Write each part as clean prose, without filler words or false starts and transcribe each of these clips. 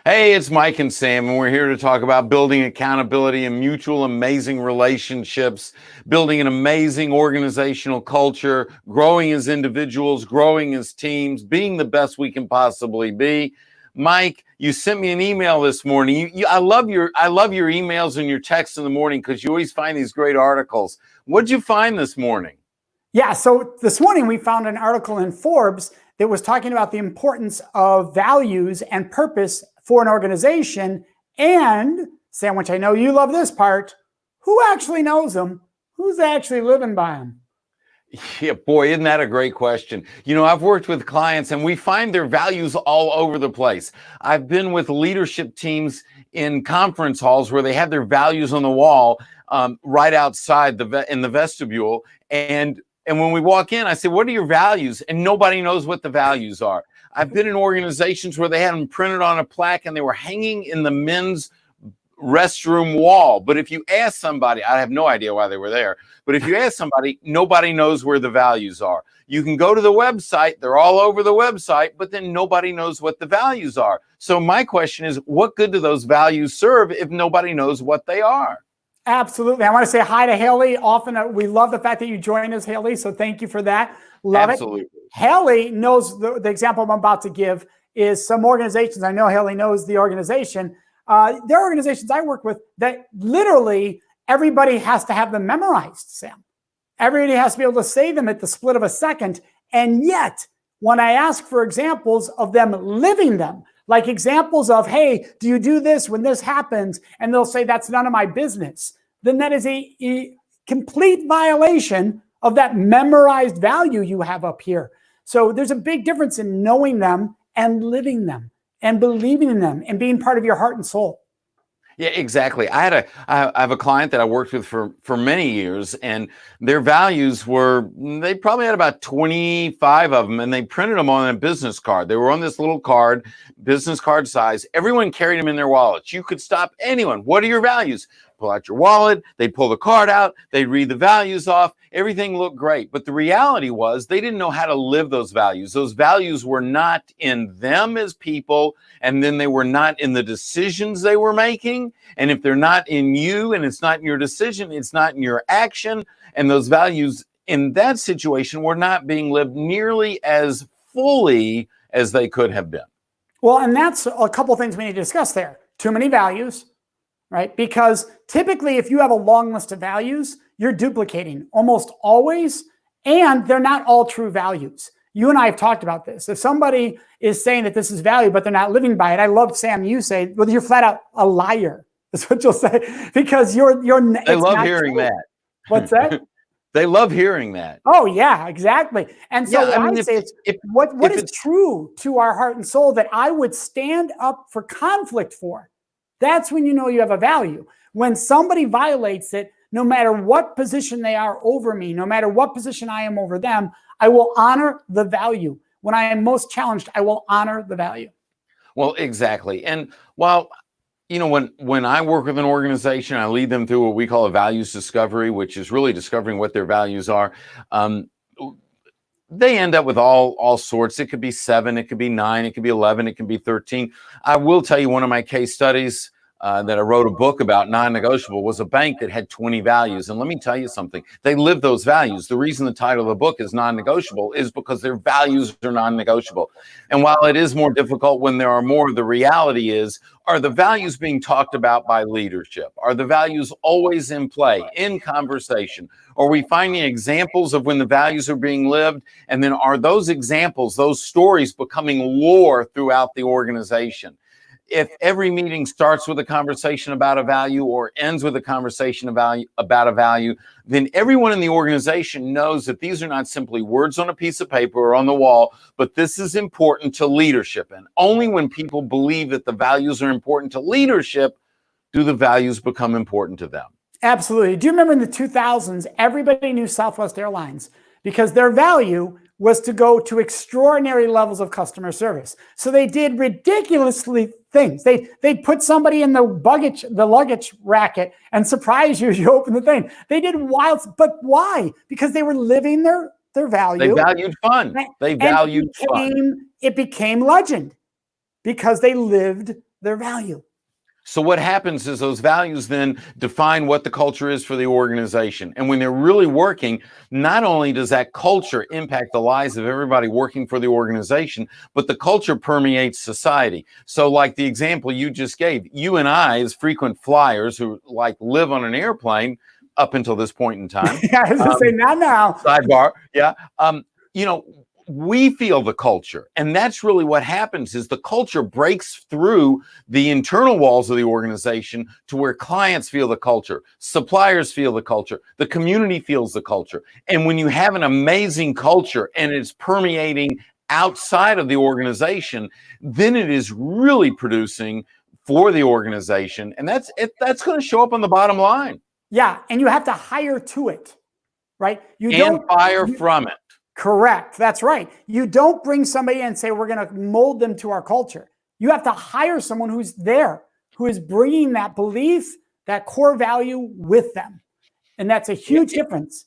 Hey, it's Mike and Sam, and we're here to talk about building accountability and mutual amazing relationships, building an amazing organizational culture, growing as individuals, growing as teams, being the best we can possibly be. Mike, you sent me an email this morning. I love your emails and your texts in the morning because you always find these great articles. What'd you find this morning? Yeah, so this morning we found an article in Forbes that was talking about the importance of values and purpose for an organization. And, Sam, which I know you love this part, who actually knows them? Who's actually living by them? Yeah, boy, isn't that a great question? You know, I've worked with clients and we find their values all over the place. I've been with leadership teams in conference halls where they have their values on the wall right outside in the vestibule. And when we walk in, I say, what are your values? And nobody knows what the values are. I've been in organizations where they had them printed on a plaque and they were hanging in the men's restroom wall. But if you ask somebody, I have no idea why they were there, but if you ask somebody, nobody knows where the values are. You can go to the website, they're all over the website, but then nobody knows what the values are. So my question is, what good do those values serve if nobody knows what they are? Absolutely. I want to say hi to Haley. Often we love the fact that you joined us, Haley. So thank you for that. Love Absolutely. it. Haley knows the example I'm about to give is some organizations. I know Haley knows the organization. There are organizations I work with that literally everybody has to have them memorized, Sam. Everybody has to be able to say them at the split of a second. And yet, when I ask for examples of them living them, like examples of, hey, do you do this when this happens? And they'll say, that's none of my business. Then that is a complete violation of that memorized value you have up here. So there's a big difference in knowing them and living them and believing in them and being part of your heart and soul. Yeah, exactly. I have a client that I worked with for many years, and their values were, they probably had about 25 of them, and they printed them on a business card. They were on this little card, business card size. Everyone carried them in their wallets. You could stop anyone. What are your values? Pull out your wallet. They'd pull the card out. They'd read the values off. Everything looked great. But the reality was they didn't know how to live those values. Those values were not in them as people, and then they were not in the decisions they were making. And if they're not in you and it's not in your decision, it's not in your action. And those values in that situation were not being lived nearly as fully as they could have been. Well, and that's a couple of things we need to discuss there. Too many values, right? Because typically, if you have a long list of values, you're duplicating almost always, and they're not all true values. You and I have talked about this. If somebody is saying that this is value, but they're not living by it, I love, Sam, you say, well, you're flat out a liar. That's what you'll say, because you're. They love hearing that. What's that? They love hearing that. Oh yeah, exactly. And so yeah, I say, what is true to our heart and soul that I would stand up for conflict for? That's when you know you have a value. When somebody violates it, no matter what position they are over me, no matter what position I am over them, I will honor the value. When I am most challenged, I will honor the value. Well, exactly. And while, you know, when I work with an organization, I lead them through what we call a values discovery, which is really discovering what their values are. They end up with all sorts. It could be 7, it could be 9, it could be 11, it could be 13. I will tell you, one of my case studies that I wrote a book about, non-negotiable, was a bank that had 20 values. And let me tell you something, they live those values. The reason the title of the book is non-negotiable is because their values are non-negotiable. And while it is more difficult when there are more, the reality is, are the values being talked about by leadership? Are the values always in play, in conversation? Are we finding examples of when the values are being lived? And then are those examples, those stories, becoming lore throughout the organization? If every meeting starts with a conversation about a value or ends with a conversation about a value, then everyone in the organization knows that these are not simply words on a piece of paper or on the wall, but this is important to leadership. And only when people believe that the values are important to leadership do the values become important to them. Absolutely. Do you remember in the 2000s, everybody knew Southwest Airlines because their value was to go to extraordinary levels of customer service. So they did ridiculously things. They'd put somebody in the luggage racket and surprise you as you open the thing. They did wild, but why? Because they were living their value. They valued fun. They valued fun. It became legend because they lived their value. So what happens is those values then define what the culture is for the organization. And when they're really working, not only does that culture impact the lives of everybody working for the organization, but the culture permeates society. So like the example you just gave, you and I, as frequent flyers who like live on an airplane up until this point in time. Yeah, I was going to say, not now. Sidebar. Yeah. You know, we feel the culture, and that's really what happens is the culture breaks through the internal walls of the organization to where clients feel the culture, suppliers feel the culture, the community feels the culture. And when you have an amazing culture and it's permeating outside of the organization, then it is really producing for the organization, and that's going to show up on the bottom line. Yeah, and you have to hire to it, right? You don't fire from it. Correct. That's right. You don't bring somebody in and say, we're going to mold them to our culture. You have to hire someone who's there, who is bringing that belief, that core value with them. And that's a huge difference.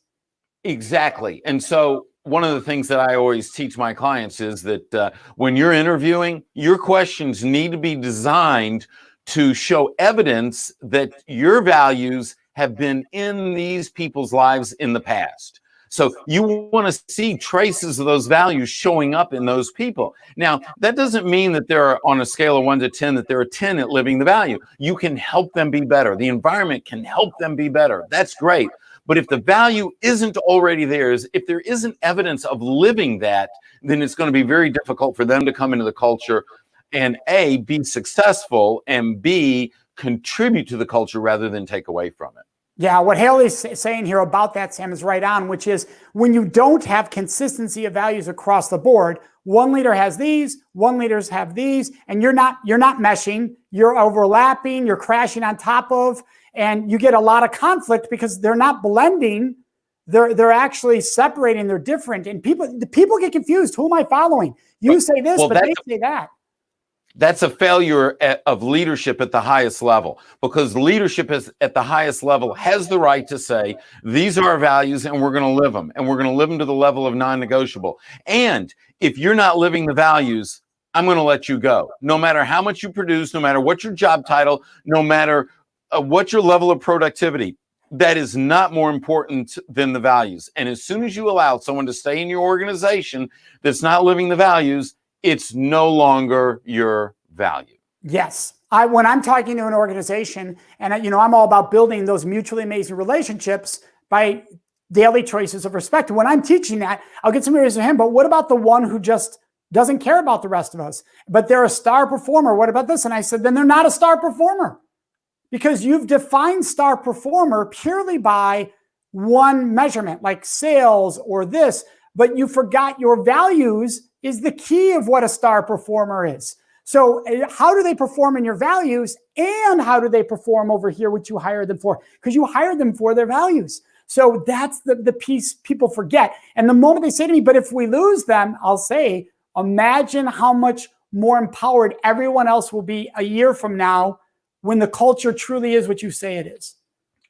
Exactly. And so one of the things that I always teach my clients is that when you're interviewing, your questions need to be designed to show evidence that your values have been in these people's lives in the past. So you want to see traces of those values showing up in those people. Now, that doesn't mean that they're on a scale of 1 to 10, that they're a 10 at living the value. You can help them be better. The environment can help them be better. That's great. But if the value isn't already there, if there isn't evidence of living that, then it's going to be very difficult for them to come into the culture and A, be successful, and B, contribute to the culture rather than take away from it. Yeah, what Haley's saying here about that, Sam, is right on, which is when you don't have consistency of values across the board, one leader has these, one leaders have these, and you're not meshing, you're overlapping, you're crashing on top of, and you get a lot of conflict because they're not blending, they're actually separating, they're different, and people get confused. Who am I following? You say this, but they say that. That's a failure of leadership at the highest level, because leadership at the highest level has the right to say, these are our values and we're going to live them, and we're going to live them to the level of non-negotiable. And if you're not living the values, I'm going to let you go. No matter how much you produce, no matter what your job title, no matter what your level of productivity, that is not more important than the values. And as soon as you allow someone to stay in your organization that's not living the values, it's no longer your value. Yes. When I'm talking to an organization, and I'm all about building those mutually amazing relationships by daily choices of respect. When I'm teaching that, I'll get somebody to say, but what about the one who just doesn't care about the rest of us, but they're a star performer? What about this? And I said, then they're not a star performer, because you've defined star performer purely by one measurement, like sales or this, but you forgot your values is the key of what a star performer is. So how do they perform in your values, and how do they perform over here, which you hired them for? Because you hired them for their values. So that's the piece people forget. And the moment they say to me, but if we lose them, I'll say, imagine how much more empowered everyone else will be a year from now when the culture truly is what you say it is.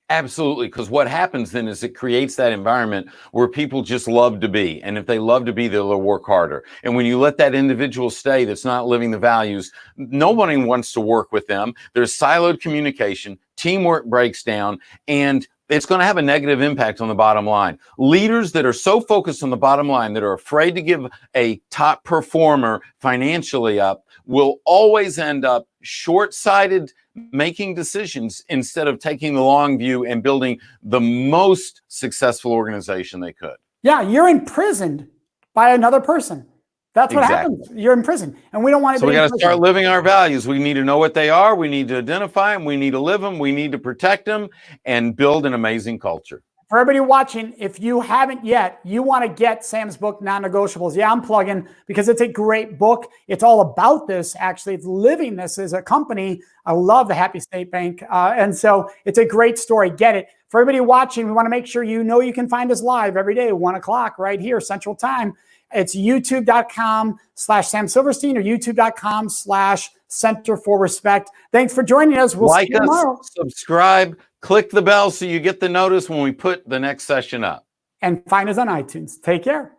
Absolutely, because what happens then is it creates that environment where people just love to be. And if they love to be, they'll work harder. And when you let that individual stay that's not living the values, nobody wants to work with them. There's siloed communication, teamwork breaks down, and it's going to have a negative impact on the bottom line. Leaders that are so focused on the bottom line, that are afraid to give a top performer financially up, will always end up short-sighted, making decisions instead of taking the long view and building the most successful organization they could. Yeah, you're imprisoned by another person. That's what happens. You're in prison, and we don't want to. So we got to start living our values. We need to know what they are. We need to identify them. We need to live them. We need to protect them and build an amazing culture. For everybody watching, if you haven't yet, you want to get Sam's book, Non-Negotiables. Yeah, I'm plugging, because it's a great book. It's all about this, actually. It's living this as a company. I love the Happy State Bank. And so it's a great story. Get it. For everybody watching, we want to make sure you know you can find us live every day, 1 o'clock, right here, Central Time. It's youtube.com/Sam Silverstein or youtube.com/Center for Respect. Thanks for joining us. We'll see you tomorrow. Subscribe, click the bell so you get the notice when we put the next session up. And find us on iTunes. Take care.